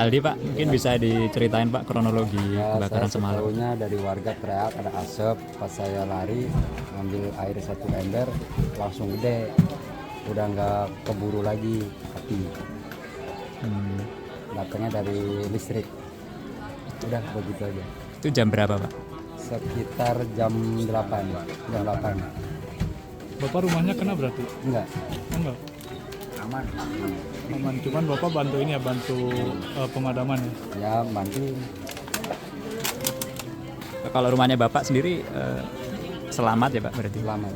Aldi Pak, mungkin bisa diceritain Pak kronologi Ya, kebakaran saya semalam. ketahuinya dari warga teriak ada asap. Pas saya lari ngambil air 1 ember, langsung gede. Udah nggak keburu lagi api. Hmm, Datangnya dari listrik. Udah begitu aja. itu jam berapa Pak? Sekitar jam 8. Jam 8. Bapak rumahnya kena berarti? Enggak. Enggak. Aman. Aman, cuman Bapak bantu ini ya, bantu pemadaman ya. Ya, bantu. Kalau rumahnya Bapak sendiri selamat ya Pak berarti? Selamat.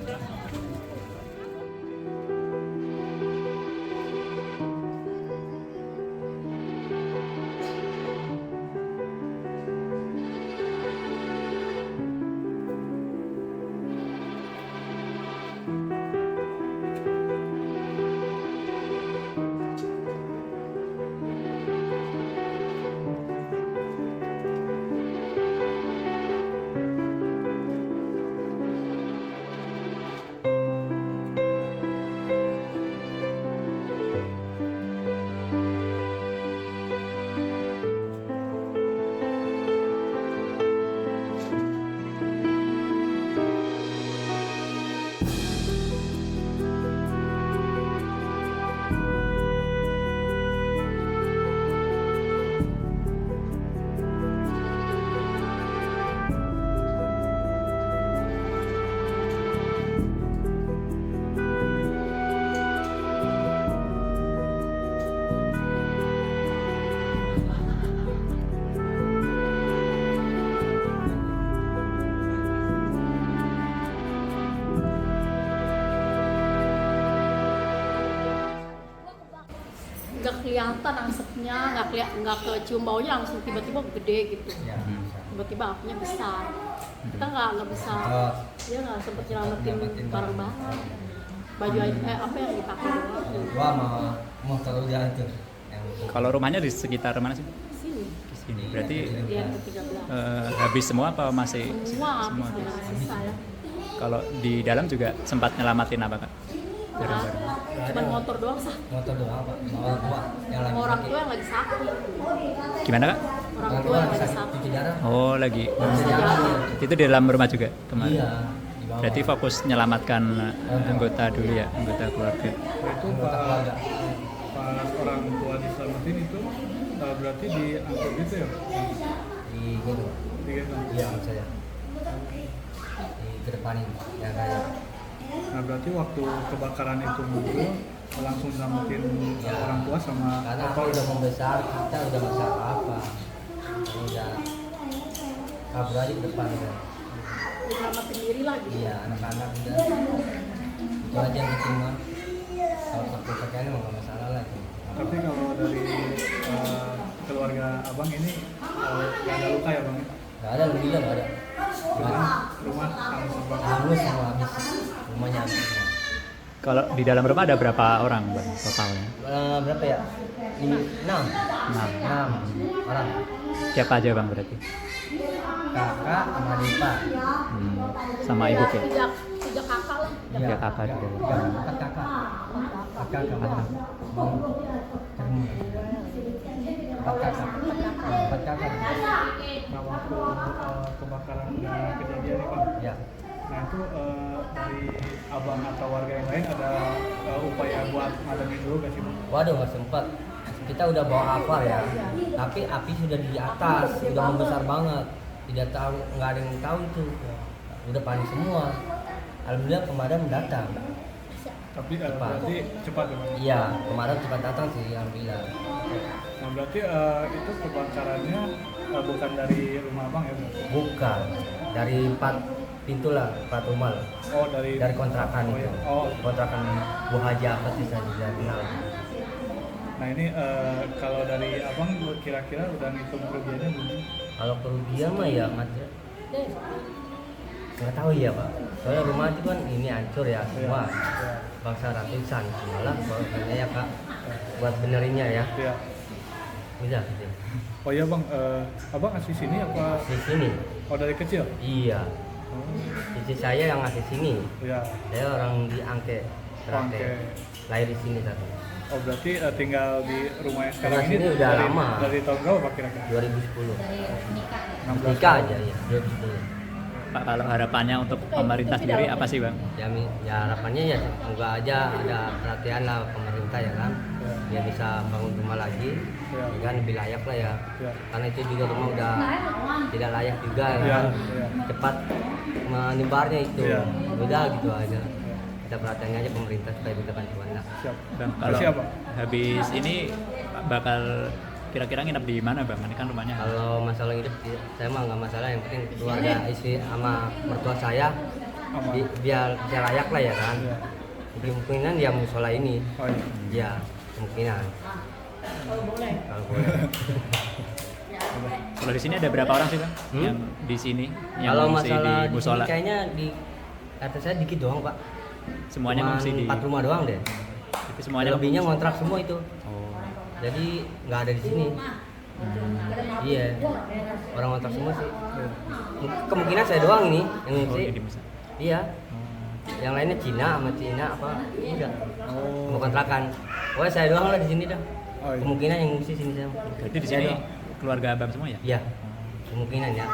Nggak kelihatan asapnya, nggak kecium baunya, langsung tiba-tiba gede gitu. Tiba-tiba apinya besar. Kita nggak bisa, dia nggak sempet nyelamatin barang-barang. Baju apa yang dipakai doang. Gua mau taruh dia itu. Kalau rumahnya di sekitar mana sih? Sini, Di sini. Berarti dia ke-13. habis semua apa masih? Semua Semua. habis ada sisa ya. Kalau di dalam juga sempat nyelamatin apa Kak? Barang-barang. Cuman motor doang sah. Motor doang apa? Orang tua yang lagi Orang sakit. tua yang lagi sakit. Gimana Kak? Orang tua yang lagi sakit. cuci darah. Oh lagi. Bisa jalan. Itu di dalam rumah juga kemarin? Iya, di bawah. Berarti fokus menyelamatkan anggota dulu ya, anggota keluarga. Itu Anggota keluarga. pas orang tua diselamatin itu berarti diangkut gitu ya? Di gitu. Digendong. Iya, sama saya. Di kedepanin yang kayak Nah berarti waktu kebakaran itu muncul langsung nyelamatin orang tua sama karena aku udah membesar, kita udah nggak bisa apa-apa. Udah kabur aja ke depan kan. Nyelamatin diri lagi. Iya, anak-anak udah. Itu aja yang penting mah. Kalau pakai pakaian emang nggak masalah lagi. Tapi kalau dari keluarga abang ini nggak ada luka ya bang? Nggak ada, alhamdulillah nggak ada. Gimana? Rumah hangus semua. Hangus semua habis. Rumahnya habis semua. Kalau di dalam rumah ada berapa orang Bang totalnya? Berapa ya? Ini 6 Nah, orang. siapa aja Bang berarti? Kakak sama Dipa. Sama ibu ya? Tiga kakak lah. Tiga kakak di dalam. 4 kakak. 4 kakak. Mau ketemu. 4 kakak. 4 kakak. Nah waktu kebakaran kejadian ini bang, Ya. nah itu dari abang atau warga yang lain ada upaya buat madamin dulu gak sih bang? Waduh, nggak sempat. Kita udah bawa apar ya, tapi api sudah di atas, sudah membesar banget. Tidak tahu, nggak ada yang tahu itu. Udah panik semua. Alhamdulillah pemadam datang. Tapi Cepat. berarti cepat ya bang? Iya, pemadam cepat datang sih, alhamdulillah. Nah berarti itu kebakarannya bukan dari rumah abang ya bang? Bukan, dari 4 pintu lah, 4 rumah lah. Oh dari Kontrakan oh, itu. ya. Oh, Kontrakan Bu Haji apa sih saya juga kenal. nah ini kalau dari abang kira-kira udah ngitung kerugiannya belum? Kalau kerugian mah ya nggak tahu ya Pak. Soalnya rumah itu kan ini hancur ya semua. Bangsa ratusan malah bahwasanya ya Kak buat benerinnya ya. Iya. Udah gitu. Oh iya bang, abang asli sini apa? Di sini. Oh dari kecil? Iya. Oh, Cici saya yang ngasih sini. iya. Saya orang di Angke. Terate. Angke. Lahir di sini tadi. Oh berarti tinggal di rumah yang sekarang Rumah ini sini udah lama. Dari tahun berapa Pak kira-kira? 2010. 16 Nikah aja ya, 2010. Pak, kalau harapannya untuk pemerintah sendiri apa sih Bang? Ya harapannya ya semoga aja ada perhatian lah pemerintah ya kan. Dia bisa bangun rumah lagi, Ya. ya kan lebih layak lah ya. Ya. Karena itu juga rumah udah tidak layak juga ya Ya, kan. ya. Cepat menyebarnya itu. Ya. Udah gitu aja. Kita perhatiannya aja pemerintah supaya bisa bantuan lah. Siap. Bang, kalau Siapa? habis ini bakal kira-kira nginep di mana Bang? Ini kan rumahnya. Kalau masalah hidup saya mah nggak masalah, yang penting keluarga istri sama mertua saya Aman. biar layak lah ya kan. Ya. Kemungkinan ya musola ini. Oh iya. Ya, kemungkinan. Kalau boleh. Kalau di sini ada berapa orang sih Bang? Yang di sini yang Kalau mengungsi masalah di di musola? sini kayaknya di atas saya dikit doang Pak. Semuanya Cuman mengungsi di 4 rumah doang deh. itu semuanya Lebihnya mengungsi. ngontrak semua itu. Oh. Jadi nggak ada di sini. Iya. Orang ngontrak semua sih. Kemungkinan saya doang ini yang Oh, ngungsi. ini bisa. Iya. Yang lainnya Cina sama Cina apa? Enggak. Oh. Mau kontrakan. Pokoknya saya doang lah di sini dah. Oh, iya. Kemungkinan yang ngungsi sini saya. Berarti di Saya sini doang. keluarga Abang semua ya? Iya. Kemungkinan ya.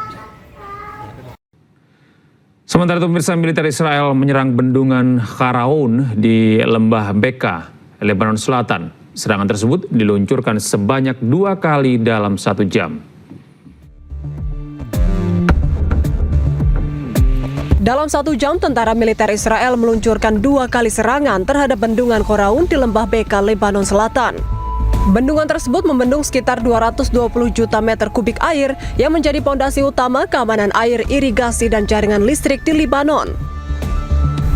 Sementara itu pemirsa, militer Israel menyerang bendungan Kharaun di lembah Beka, Lebanon Selatan. Serangan tersebut diluncurkan sebanyak 2 kali dalam 1 jam. Dalam 1 jam, tentara militer Israel meluncurkan 2 kali serangan terhadap bendungan Kharaun di lembah Beka, Lebanon Selatan. Bendungan tersebut membendung sekitar 220 juta meter kubik air yang menjadi fondasi utama keamanan air, irigasi, dan jaringan listrik di Lebanon.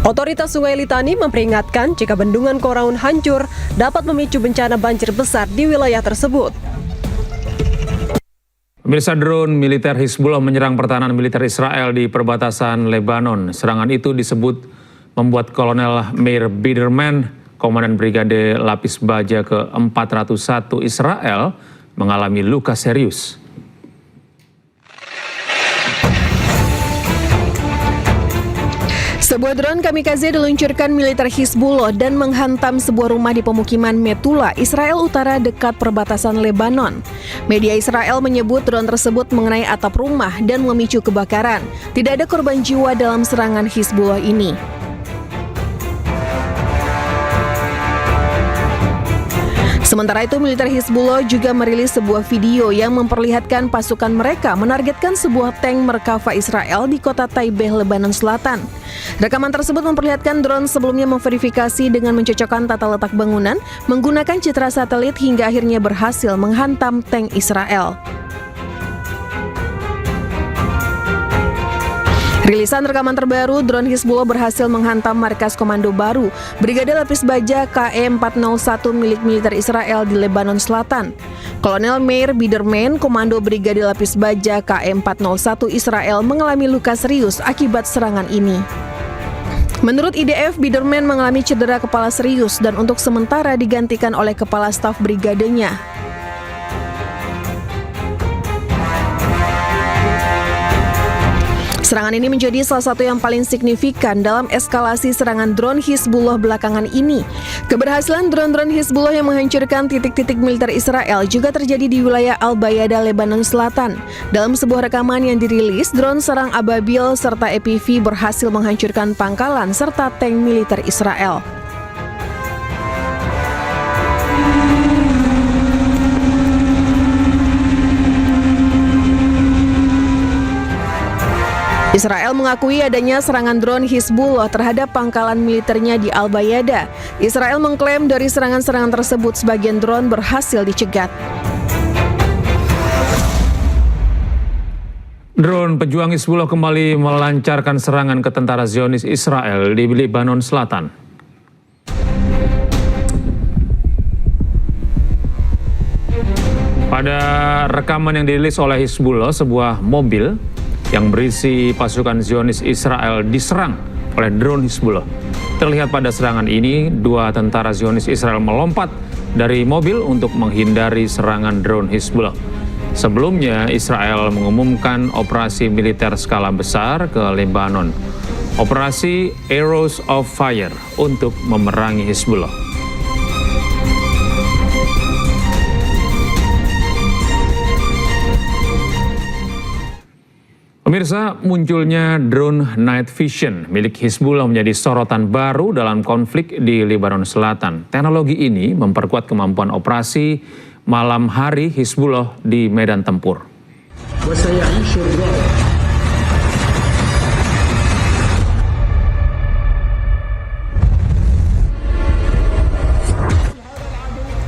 Otoritas Sungai Litani memperingatkan jika bendungan Kharaun hancur dapat memicu bencana banjir besar di wilayah tersebut. Pemirsa, drone militer Hizbullah menyerang pertahanan militer Israel di perbatasan Lebanon. Serangan itu disebut membuat Kolonel Meir Biderman, Komandan Brigade Lapis Baja ke-401 Israel, mengalami luka serius. Sebuah drone kamikaze diluncurkan militer Hizbullah dan menghantam sebuah rumah di pemukiman Metula, Israel Utara dekat perbatasan Lebanon. Media Israel menyebut drone tersebut mengenai atap rumah dan memicu kebakaran. Tidak ada korban jiwa dalam serangan Hizbullah ini. Sementara itu, militer Hizbullah juga merilis sebuah video yang memperlihatkan pasukan mereka menargetkan sebuah tank Merkava Israel di kota Taibeh, Lebanon Selatan. Rekaman tersebut memperlihatkan drone sebelumnya memverifikasi dengan mencocokkan tata letak bangunan menggunakan citra satelit hingga akhirnya berhasil menghantam tank Israel. Rilisan rekaman terbaru, drone Hizbullah berhasil menghantam markas komando baru Brigade Lapis Baja KE-401 milik militer Israel di Lebanon Selatan. Kolonel Meir Biderman, Komando Brigade Lapis Baja KE-401 Israel, mengalami luka serius akibat serangan ini. Menurut IDF, Biderman mengalami cedera kepala serius dan untuk sementara digantikan oleh kepala staf brigadenya. Serangan ini menjadi salah satu yang paling signifikan dalam eskalasi serangan drone Hizbullah belakangan ini. Keberhasilan drone-drone Hizbullah yang menghancurkan titik-titik militer Israel juga terjadi di wilayah Al-Bayada, Lebanon Selatan. Dalam sebuah rekaman yang dirilis, drone serang Ababil serta EPV berhasil menghancurkan pangkalan serta tank militer Israel. Israel mengakui adanya serangan drone Hizbullah terhadap pangkalan militernya di Al-Bayada. Israel mengklaim dari serangan-serangan tersebut sebagian drone berhasil dicegat. Drone pejuang Hizbullah kembali melancarkan serangan ke tentara Zionis Israel di Lebanon Selatan. Pada rekaman yang dirilis oleh Hizbullah, sebuah mobil yang berisi pasukan Zionis Israel diserang oleh drone Hizbullah. Terlihat pada serangan ini, 2 tentara Zionis Israel melompat dari mobil untuk menghindari serangan drone Hizbullah. Sebelumnya, Israel mengumumkan operasi militer skala besar ke Lebanon, Operasi Arrows of Fire, untuk memerangi Hizbullah. Pemirsa, munculnya drone night vision milik Hizbullah menjadi sorotan baru dalam konflik di Lebanon Selatan. Teknologi ini memperkuat kemampuan operasi malam hari Hizbullah di medan tempur.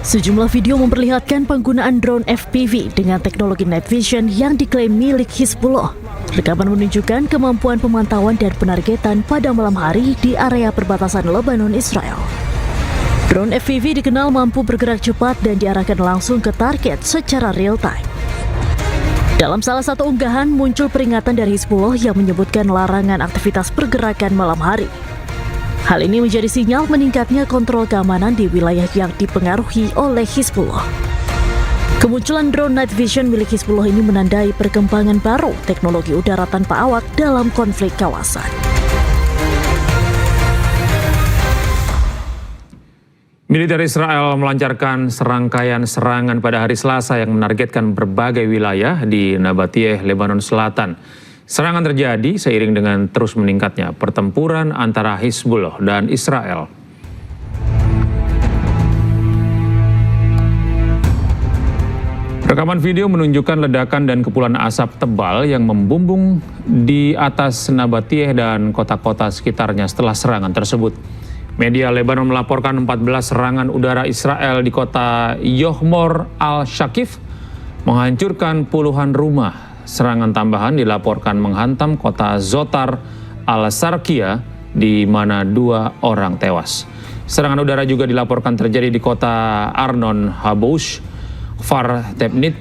Sejumlah video memperlihatkan penggunaan drone FPV dengan teknologi night vision yang diklaim milik Hizbullah. Rekaman menunjukkan kemampuan pemantauan dan penargetan pada malam hari di area perbatasan Lebanon Israel. Drone FPV dikenal mampu bergerak cepat dan diarahkan langsung ke target secara real time. Dalam salah satu unggahan muncul peringatan dari Hizbullah yang menyebutkan larangan aktivitas pergerakan malam hari. Hal ini menjadi sinyal meningkatnya kontrol keamanan di wilayah yang dipengaruhi oleh Hizbullah. Kemunculan drone night vision milik Hizbullah ini menandai perkembangan baru teknologi udara tanpa awak dalam konflik kawasan. Militer Israel melancarkan serangkaian serangan pada hari Selasa yang menargetkan berbagai wilayah di Nabatieh, Lebanon Selatan. Serangan terjadi seiring dengan terus meningkatnya pertempuran antara Hizbullah dan Israel. Rekaman video menunjukkan ledakan dan kepulan asap tebal yang membumbung di atas Nabatieh dan kota-kota sekitarnya setelah serangan tersebut. Media Lebanon melaporkan 14 serangan udara Israel di kota Yohmor al-Shakif menghancurkan puluhan rumah. Serangan tambahan dilaporkan menghantam kota Zotar al-Sarkia di mana 2 orang tewas. Serangan udara juga dilaporkan terjadi di kota Arnon Haboush, Kfar Tebnit,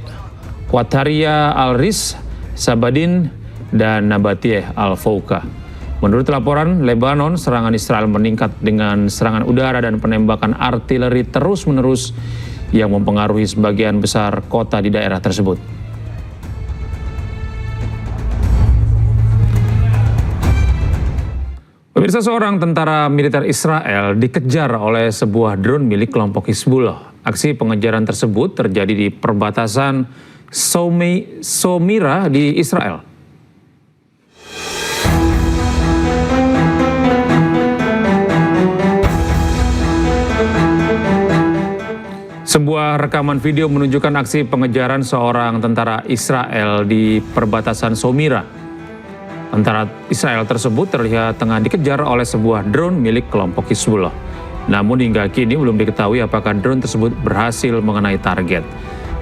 Wataria al-Ris, Sabadin, dan Nabatieh al-Fouka. Menurut laporan Lebanon, serangan Israel meningkat dengan serangan udara dan penembakan artileri terus-menerus yang mempengaruhi sebagian besar kota di daerah tersebut. Pemirsa, seorang tentara militer Israel dikejar oleh sebuah drone milik kelompok Hizbullah. Aksi pengejaran tersebut terjadi di perbatasan Somira di Israel. Sebuah rekaman video menunjukkan aksi pengejaran seorang tentara Israel di perbatasan Somira. Tentara Israel tersebut terlihat tengah dikejar oleh sebuah drone milik kelompok Hizbullah. Namun hingga kini belum diketahui apakah drone tersebut berhasil mengenai target.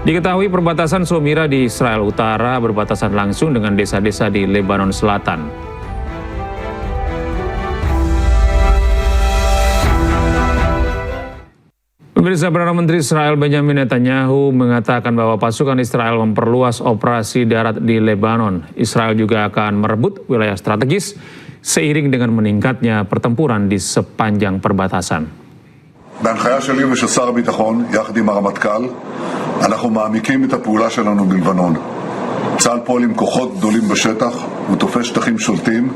Diketahui perbatasan Somira di Israel Utara berbatasan langsung dengan desa-desa di Lebanon Selatan. Pemirsa, Perdana Menteri Israel Benjamin Netanyahu mengatakan bahwa pasukan Israel memperluas operasi darat di Lebanon. Israel juga akan merebut wilayah strategis seiring dengan meningkatnya pertempuran di sepanjang perbatasan. בהנחיה שלי ושל שר הביטחון, יחד עם הרמטכ"ל, אנחנו מעמיקים את הפעולה שלנו בלבנון. צה"ל פועל עם כוחות גדולים בשטח ותופס שטחים שולטים.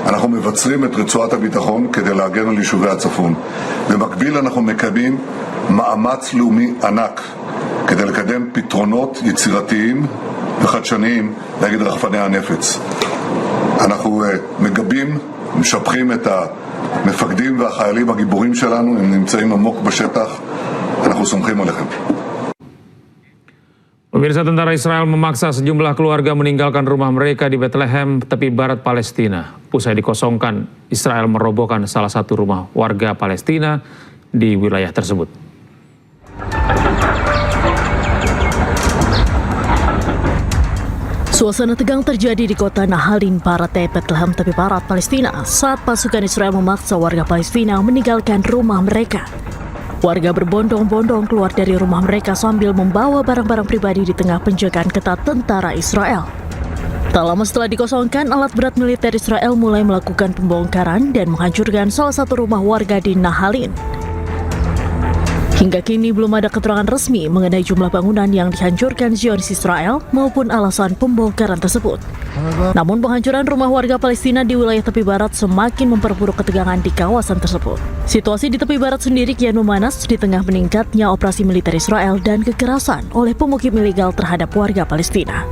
אנחנו מבצרים את רצועת הביטחון כדי להגן על יישובי הצפון. במקביל אנחנו מקדמים מאמץ לאומי ענק כדי לקדם פתרונות יצירתיים וחדשניים נגד רחפני הנפץ. אנחנו מגבים, משבחים את המפקדים והחיילים הגיבורים שלנו, הם נמצאים עמוק בשטח, אנחנו סומכים עליכם. Pemirsa, tentara Israel memaksa sejumlah keluarga meninggalkan rumah mereka di Bethlehem, tepi barat Palestina. Usai dikosongkan, Israel merobohkan salah satu rumah warga Palestina di wilayah tersebut. Suasana tegang terjadi di kota Nahalin, Barat Bethlehem, tepi barat Palestina saat pasukan Israel memaksa warga Palestina meninggalkan rumah mereka. Warga berbondong-bondong keluar dari rumah mereka sambil membawa barang-barang pribadi di tengah penjagaan ketat tentara Israel. Tak lama setelah dikosongkan, alat berat militer Israel mulai melakukan pembongkaran dan menghancurkan salah satu rumah warga di Nahalin. Hingga kini belum ada keterangan resmi mengenai jumlah bangunan yang dihancurkan Zionis Israel maupun alasan pembongkaran tersebut. Namun penghancuran rumah warga Palestina di wilayah tepi barat semakin memperburuk ketegangan di kawasan tersebut. Situasi di tepi barat sendiri kian memanas di tengah meningkatnya operasi militer Israel dan kekerasan oleh pemukim ilegal terhadap warga Palestina.